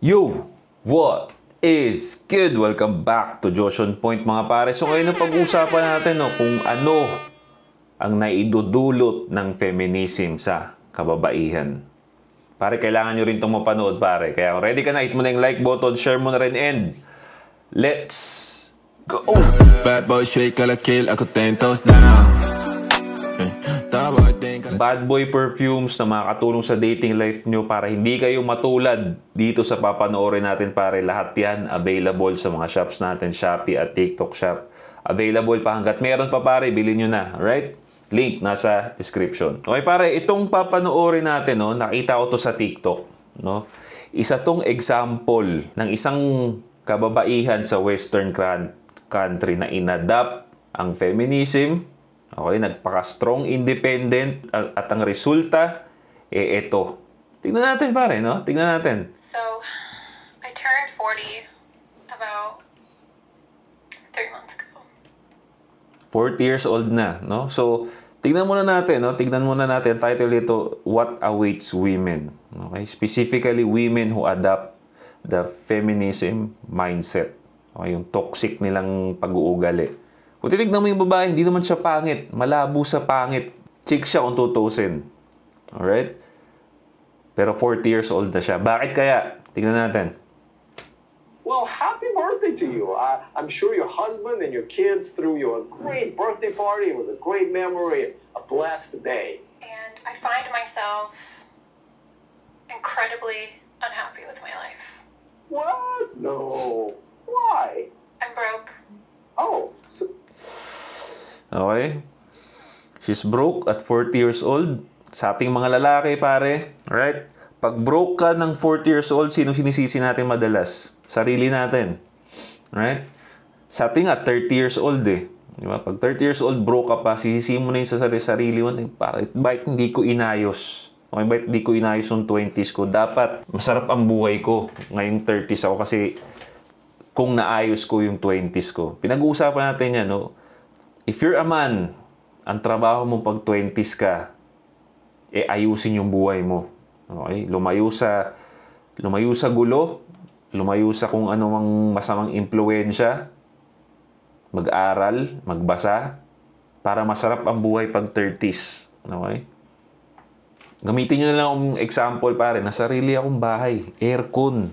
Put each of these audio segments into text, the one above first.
Yo! What is good? Welcome back to Josh on Point mga pare. So ngayon na pag-uusapan natin kung ano ang naidudulot ng feminism sa kababaihan. Pare, kailangan nyo rin itong mapanood pare. Kaya kung ready ka na, hit mo na yung like button, share mo na rin, and let's go! Bad boy shake a kill, ako 10 toes down. Bad boy perfumes na makakatulong sa dating life nyo para hindi kayo matulad dito sa papanoorin natin pare. Lahat yan available sa mga shops natin, Shopee at TikTok Shop. Available pa hanggat meron pa pare, bilhin nyo na, right? Link nasa description. Okay pare, itong papanoorin natin, nakita ko to sa TikTok. Isa tong example ng isang kababaihan sa Western country na inadapt ang feminism. Okay, nagpaka-strong independent at ang resulta, ito. Tingnan natin pare, Tingnan natin. So, I turned 40 about 3 months ago. 40 years old na, So, tingnan muna natin, Tingnan muna natin, title ito, What Awaits Women. Okay, specifically women who adopt the feminism mindset. Okay, yung toxic nilang pag-uugali. Kung tinignan mo yung babae, hindi naman siya pangit. Malabo sa pangit. Chick siya kung tutusin. Alright? Pero 40 years old na siya. Bakit kaya? Tignan natin. Well, happy birthday to you. I'm sure your husband and your kids threw you a great birthday party. It was a great memory, a blessed day. And I find myself incredibly unhappy with my life. What? No. Why? I'm broke. Oh, so Okay? She's broke at 40 years old. Sa ating mga lalaki, pare. Right? Pag broke ka ng 40 years old, sino sinisisi natin madalas? Sarili natin. Right? Sa ating nga, 30 years old eh. Diba? Pag 30 years old, broke ka pa, sisisi mo na yung sa sarili mo. Bakit hindi ko inayos? Okay, bakit hindi ko inayos yung 20s ko? Dapat masarap ang buhay ko ngayong 30s ako kasi kung naayos ko yung 20s ko. Pinag-uusapan natin yan, If you're a man, ang trabaho mo pag 20s ka, ayusin yung buhay mo. Okay? Lumayo sa gulo, lumayo sa kung anong masamang impluwensya, mag-aral, magbasa, para masarap ang buhay pag 30s. Okay? Gamitin nyo na lang akong example, pare, na sarili akong bahay, aircon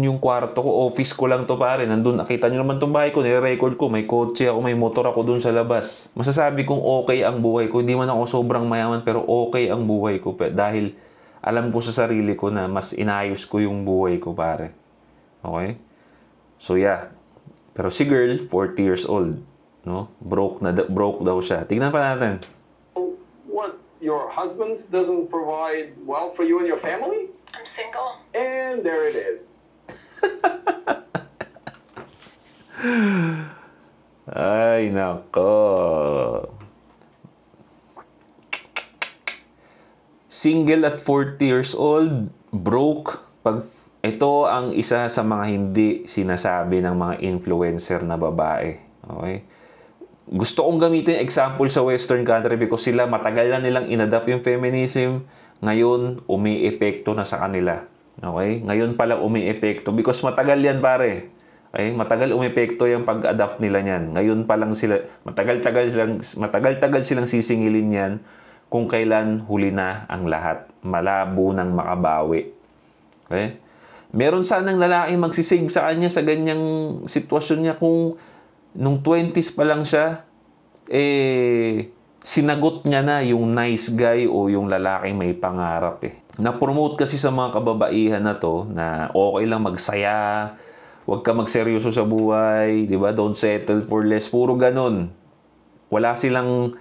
yung kwarto ko, office ko lang to pare. Nandun, nakita nyo naman tong bahay ko, nire-record ko, may kotse ako, may motor ako dun sa labas. Masasabi kong okay ang buhay ko. Hindi man ako sobrang mayaman, pero okay ang buhay ko. Dahil alam ko sa sarili ko na mas inayos ko yung buhay ko pare. Okay? So yeah. Pero si girl, 40 years old. Broke daw siya. Tignan pa natin. what? Your husband doesn't provide well for you and your family? I'm single. And there it is. Ay, nako. Single at 40 years old, broke. Ito ang isa sa mga hindi sinasabi ng mga influencer na babae. Okay? Gusto kong gamitin example sa Western country because sila matagal na nilang inadapt yung feminism. Ngayon, umi-epekto na sa kanila. Okay? Ngayon pala umi-epekto because matagal yan pare. Okay? Matagal umi-epekto yung pag-adapt nila niyan. Ngayon pa lang sila, matagal-tagal silang sisingilin yan kung kailan huli na ang lahat. Malabo ng makabawi. Okay? Meron sanang lalaking magsisave sa kanya sa ganyang sitwasyon niya kung nung 20s pa lang siya, sinagot niya na yung nice guy o yung lalaking may pangarap Na-promote kasi sa mga kababaihan na to na okay lang magsaya, huwag ka magseryoso sa buhay, di ba? Don't settle for less. Puro ganun. Wala silang,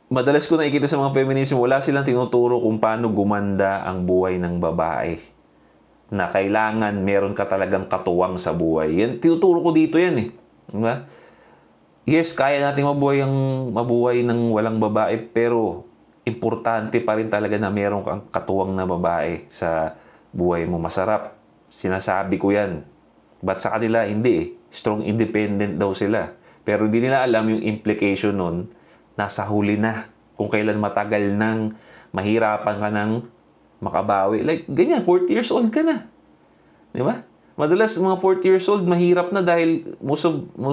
madalas ko nakikita sa mga feminism, wala silang tinuturo kung paano gumanda ang buhay ng babae. Na kailangan meron ka talagang katuwang sa buhay. Yan, tinuturo ko dito yan Diba? Yes, kaya natin mabuhay ng walang babae, pero importante pa rin talaga na meron kang katuwang na babae sa buhay mo. Masarap. Sinasabi ko yan. But sa kanila, hindi Strong independent daw sila. Pero hindi nila alam yung implication nun, nasa huli na. Kung kailan matagal nang mahirapan ka nang makabawi. Like, ganyan, 40 years old ka na. Di ba? Madalas, mga 40 years old, mahirap na dahil most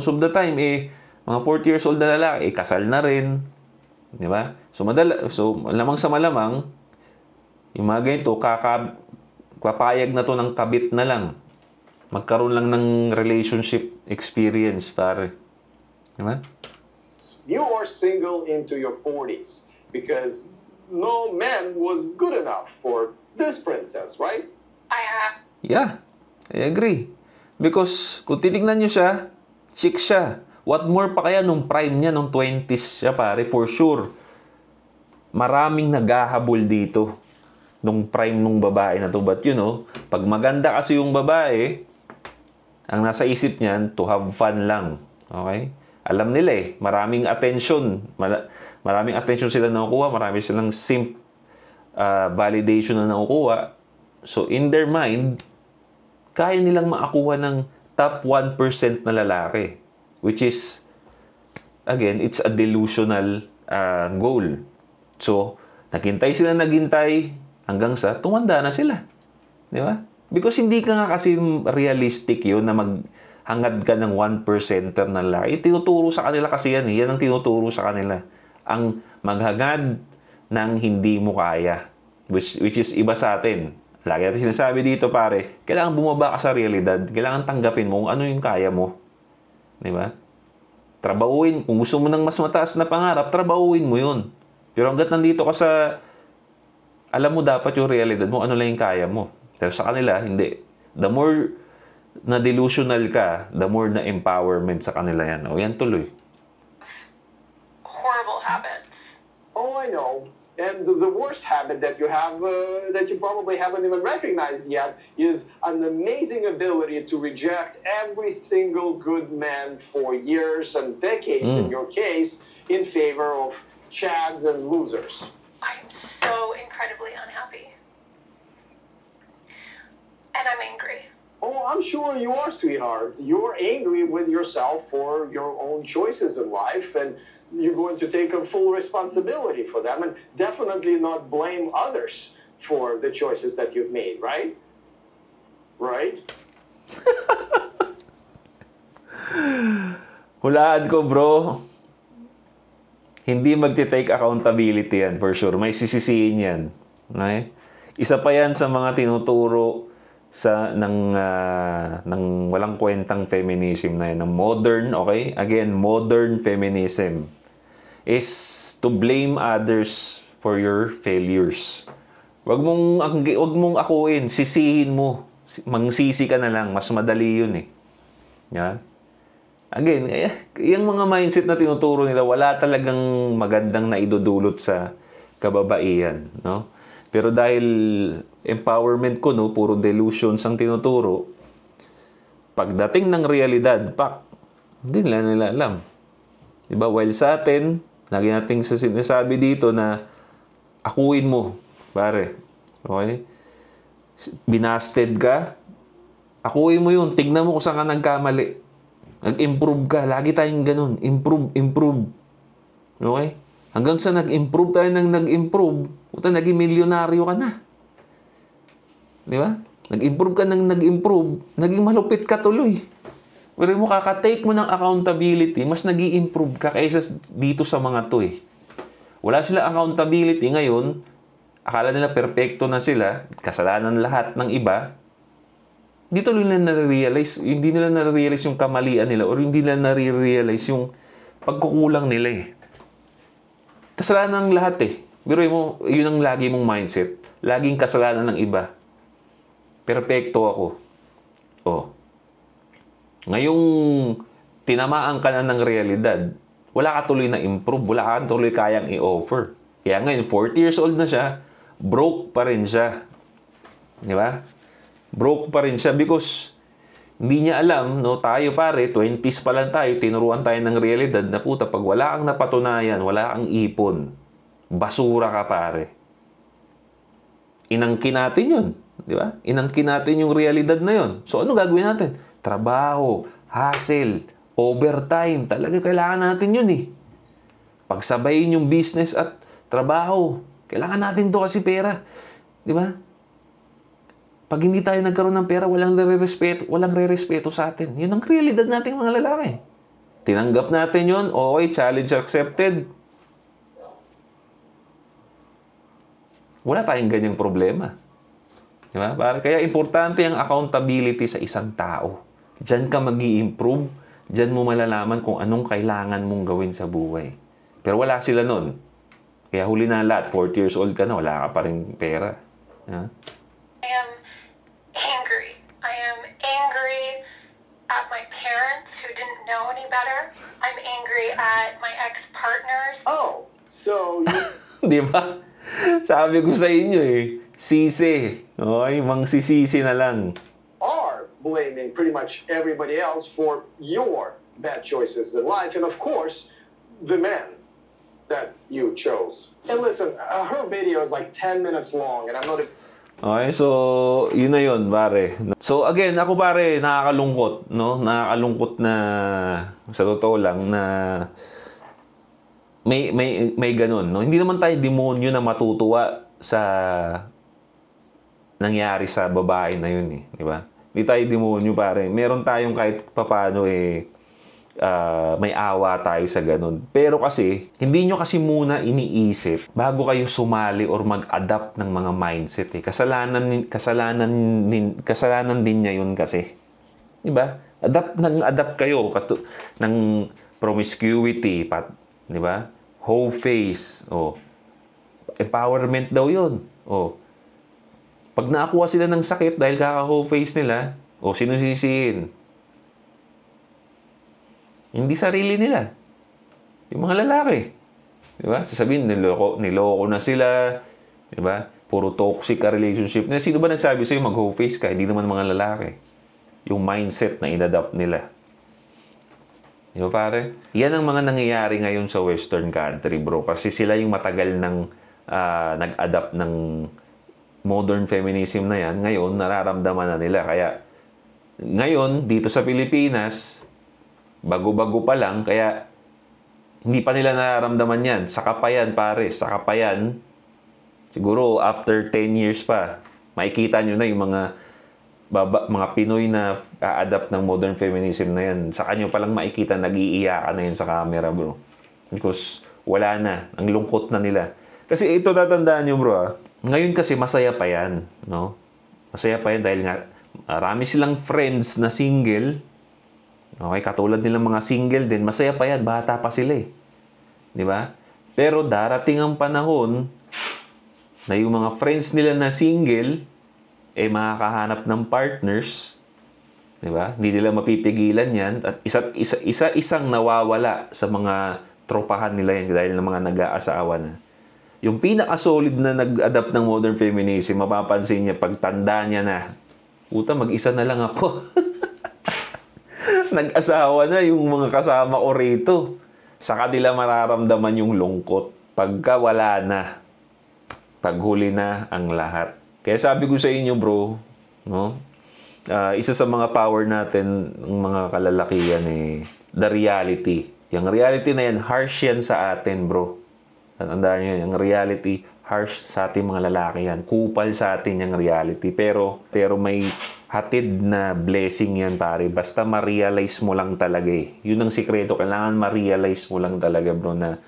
of the time, mga 40 years old na lalaki, kasal na rin. Di ba? So, malamang sa malamang, yung mga ganito, papayag na to ng kabit na lang. Magkaroon lang ng relationship experience, pare. Di ba? You are single into your 40s because no man was good enough for this princess, right? I have. Yeah, I agree. Because kung titignan nyo siya, chick siya. What more pa kaya nung prime niya, nung 20s siya, pare, for sure. Maraming naghahabol dito nung prime nung babae na to. But you know, pag maganda kasi yung babae, ang nasa isip niyan, to have fun lang. Okay? Alam nila maraming attention. Maraming attention sila nakukuha. Marami silang simp validation na nakukuha. So, in their mind, kaya nilang makakuha ng top 1% na lalaki. Which is, again, it's a delusional goal. So, naghintay hanggang sa tumanda na sila. Di ba? Because hindi ka nga kasi realistic yun na maghangad ka ng 1%er na lalaki. Tinuturo sa kanila kasi yan. Yan ang tinuturo sa kanila. Ang maghangad ng hindi mo kaya. Which is iba sa atin. Lagi natin sinasabi dito, pare, kailangan bumaba ka sa realidad. Kailangan tanggapin mo kung ano yung kaya mo. Di ba? Trabahuin. Kung gusto mo ng mas mataas na pangarap, trabahuin mo yun. Pero hanggat nandito ka sa, alam mo dapat yung realidad mo, ano lang yung kaya mo. Pero sa kanila, hindi. The more na delusional ka, the more na empowerment sa kanila yan. O yan tuloy. Horrible habits. Oh, I know. And the worst habit that you have, that you probably haven't even recognized yet, is an amazing ability to reject every single good man for years and decades, in your case, in favor of chads and losers. I'm so incredibly unhappy. And I'm angry. Oh, I'm sure you are, sweetheart. You're angry with yourself for your own choices in life, and you're going to take a full responsibility for them and definitely not blame others for the choices that you've made, right? Right? Hulaan ko, bro. Hindi magti-take accountability yan, for sure. May sisisiin yan. Okay? Isa pa yan sa mga tinuturo ng walang kwentang feminism na yan. Ng modern, okay? Again, modern feminism is to blame others for your failures. Wag mong akuin, sisihin mo. Mangsisi ka na lang, mas madali yun eh. Yan. Again, yung mga mindset na tinuturo nila, wala talagang magandang naidudulot sa kababaihan, no? Pero dahil empowerment ko, no, puro delusions ang tinuturo, pagdating ng realidad, hindi nila alam. Diba? While sa atin, lagi nating sinasabi dito na akuin mo, pare. Okay? Binasted ka, akuin mo yun. Tignan mo kung saan ka nagkamali. Nag-improve ka. Lagi tayong ganun. Improve. Okay? Hanggang sa nag-improve tayo nag-improve, naging milyonaryo ka na. Di ba? Nag-improve ka nag-improve, naging malupit ka tuloy. Pero mo kakatake mo ng accountability, mas nag-i-improve ka kaysa dito sa mga to eh. Wala sila accountability ngayon, akala nila perfecto na sila, kasalanan lahat ng iba. Dito nila na-realize, hindi nila na-realize yung kamalian nila or hindi nila na-realize yung pagkukulang nila eh. Kasalanan ng lahat eh. Pero yun ang lagi mong mindset. Laging kasalanan ng iba. Perfecto ako. Oh. Ngayong tinamaan ka na ng realidad, wala ka tuloy na improve, wala ka tuloy kayang i-offer. Kaya ngayon, 40 years old na siya, broke pa rin siya. Di ba? Broke pa rin siya because hindi niya alam, no, tayo pare, 20s pa lang tayo, tinuruan tayo ng realidad na puta, pag wala kang napatunayan, wala kang ipon, basura ka pare. Inangkin natin yun. Di ba? Inangkin natin yung realidad na yun. So, ano gagawin natin? Trabaho, hustle, overtime. Talaga kailangan natin yun eh. Pagsabayin yung business at trabaho. Kailangan natin to kasi pera. Di ba? Pag hindi tayo nagkaroon ng pera, walang re-respeto sa atin. Yun ang realidad nating mga lalaki. Tinanggap natin yun, okay, challenge accepted. Wala tayong ganyang problema. Diba? Kaya importante ang accountability sa isang tao. Diyan ka mag-i-improve. Diyan mo malalaman kung anong kailangan mong gawin sa buhay. Pero wala sila nun. Kaya huli na lahat, 40 years old ka na, wala ka pa rin pera. Yeah? I am angry. I am angry at my parents who didn't know any better. I'm angry at my ex-partners. Oh, so you Di ba? Sabi ko sa inyo sisi. Okay, mangsisisi na lang. are blaming pretty much everybody else for your bad choices in life, and of course, the man that you chose. And listen, her video is like 10 minutes long, and I'm not. Okay, so yun na yun, pare. So again, ako pare, nakakalungkot, no? Nakakalungkot na sa totoo lang na may ganun, no? Hindi naman tayo demonyo na matutuwa sa nangyari sa babae na yun, di ba? Hindi tayo demonyo, pare. Meron tayong kahit papaano may awa tayo sa ganun. Pero kasi, hindi nyo kasi muna iniisip bago kayo sumali or mag-adapt ng mga mindset. Kasalanan din niya yun kasi. Diba? Adapt kayo ng promiscuity, diba? Whole face. Empowerment daw yun. Pag nakakuha sila ng sakit dahil kaka-whole face nila, sino sisihin? Hindi sarili nila. Yung mga lalaki. Diba? Sasabihin, niloko na sila. Diba? Puro toxic ka relationship. Sino ba nagsabi sa'yo mag-whole face ka? Hindi naman mga lalaki. Yung mindset na inadapt nila. Diba pare? Yan ang mga nangyayari ngayon sa Western country, bro. Kasi sila yung matagal nag-adapt ng modern feminism na yan. Ngayon, nararamdaman na nila. Kaya, ngayon, dito sa Pilipinas, bago-bago pa lang, kaya hindi pa nila nararamdaman yan. Saka pa yan, pare. Saka pa yan. Siguro, after 10 years pa, makikita nyo na yung mga Pinoy na a-adapt ng modern feminism na yan. Saka nyo palang makikita, nag-iiyakan na yan sa camera, bro. Because wala na. Ang lungkot na nila. Kasi ito, tatandaan nyo, bro, ngayon kasi masaya pa yan. No? Masaya pa yan dahil nga marami silang friends na single. Okay, katulad nilang mga single din, masaya pa yan, bata pa sila Di ba? Pero darating ang panahon na yung mga friends nila na single, makakahanap ng partners. Di ba? Hindi nila mapipigilan yan. At isa-isang nawawala sa mga tropahan nila yan dahil ng mga nag-aasawa na. Yung pinaka-solid na nag-adapt ng modern feminism, mapapansin niya, pagtanda niya na, puta, mag-isa na lang ako. Nag-asawa na yung mga kasama ko rito. Sa kanila mararamdaman yung lungkot pagka wala na. Paghuli na ang lahat. Kaya sabi ko sa inyo, bro, no? Isa sa mga power natin, ng mga kalalakihan, the reality. Yung reality na yan, harsh yan sa atin, bro. Tandaan nyo, yung reality, harsh sa ating mga lalaki yan. Kupal sa atin yung reality. Pero may hatid na blessing yan, pare. Basta ma-realize mo lang talaga Yun ang sikreto. Kailangan ma-realize mo lang talaga, bro, na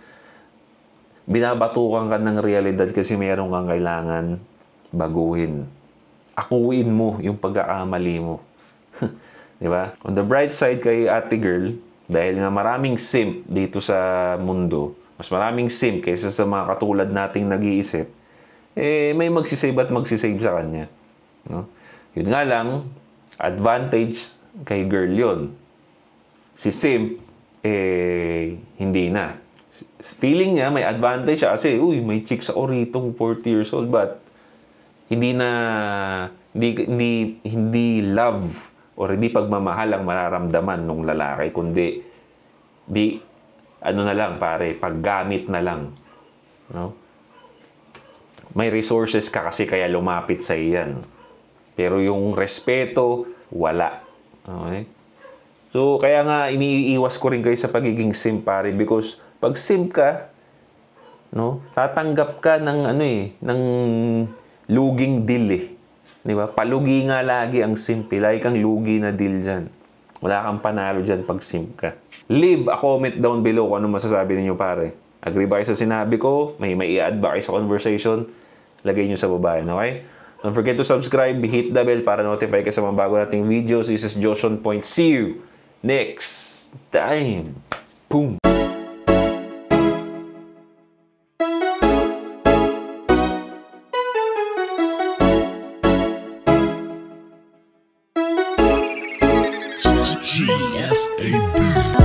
binabatukan ka ng realidad kasi meron kang kailangan baguhin. Akuin mo yung pagkakamali mo. Diba? On the bright side kay ate girl, dahil nga maraming simp dito sa mundo, mas maraming simp kaysa sa mga katulad nating nag-iisip, may magsisave at magsisave sa kanya. No? Yun nga lang, advantage kay girl yun. Si simp, hindi na. Feeling niya may advantage siya kasi, may chick sa oritong 40 years old, but hindi love or hindi pagmamahal ang mararamdaman ng lalaki, kundi na lang, pare, paggamit na lang. No? May resources ka kasi kaya lumapit sa iyan. Pero yung respeto, wala. Okay? So, kaya nga, iniiwas ko rin kayo sa pagiging simp, pare, because pag simp ka, no, tatanggap ka ng ng luging deal Di ba? Palugi nga lagi ang simp. Lagi kang lugi na deal dyan. Wala kang panalo dyan pag simp ka. Leave a comment down below kung ano masasabi ninyo, pare. Agree ba kayo sa sinabi ko? May i-add ba kayo sa conversation? Lagay nyo sa baba, okay? Don't forget to subscribe, hit the bell para notify ka sa mga bago nating videos. This is Josh on Point. See you next time. Boom! GFAB.